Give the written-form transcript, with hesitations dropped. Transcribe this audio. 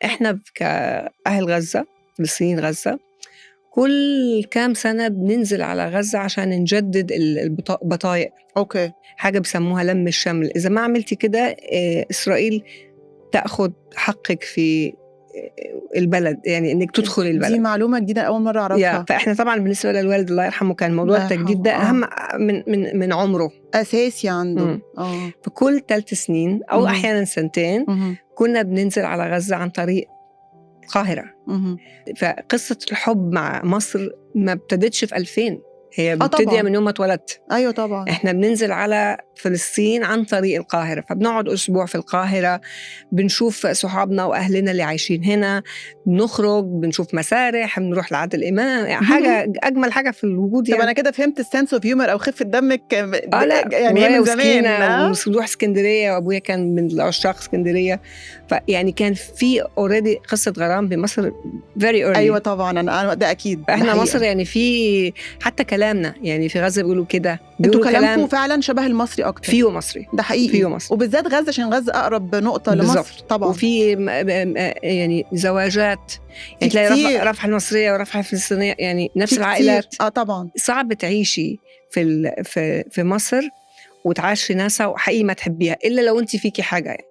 إحنا كأهل غزة، فلسطينيين غزة، كل كام سنة بننزل على غزة عشان نجدد البطايق. أوكي. حاجة بسموها لم الشمل. إذا ما عملتي كده إسرائيل تأخذ حقك في البلد، يعني إنك تدخل البلد. دي معلومة جديدة أول مرة أعرفها. فإحنا طبعا بالنسبة للوالد الله يرحمه كان موضوع التجديد ده أهم من عمره، أساسي عنده. فكل 3 سنين أو أحيانا 2 كنا بننزل على غزة عن طريق القاهرة. فقصة الحب مع مصر ما ابتدتش في 2000، هي بتبتدي من يوم ما اتولدت. أيوة طبعا. إحنا بننزل على فلسطين عن طريق القاهرة، فبنقعد أسبوع في القاهرة، بنشوف صحابنا وأهلنا اللي عايشين هنا، بنخرج، بنشوف مسارح، بنروح لعادل إمام، حاجة أجمل حاجة في الوجود. يعني طب أنا كده فهمت السنس اوف هيومر أو خفة دمك. يعني هي من زمان ونروح اسكندرية، وأبويا كان من عشاق اسكندرية، فيعني كان في already قصة غرام بمصر very early. أيوة طبعا، أنا ده أكيد. إحنا مصر يعني في حتى كلامنا، يعني في غزة بيقولوا كده، انتوا كلامكم فعلا شبه المصري أكتر. فيه مصري، ده حقيقي، فيه مصري، وبالذات غزة عشان غزة أقرب نقطة لمصر طبعا. وفي يعني زواجات، يعني تلاقي رفح المصرية ورفح الفلسطينية، يعني نفس العائلات. طبعا صعب تعيشي في مصر وتعاشري ناسها وحقيقي ما تحبيها إلا لو أنت فيكي حاجة يعني.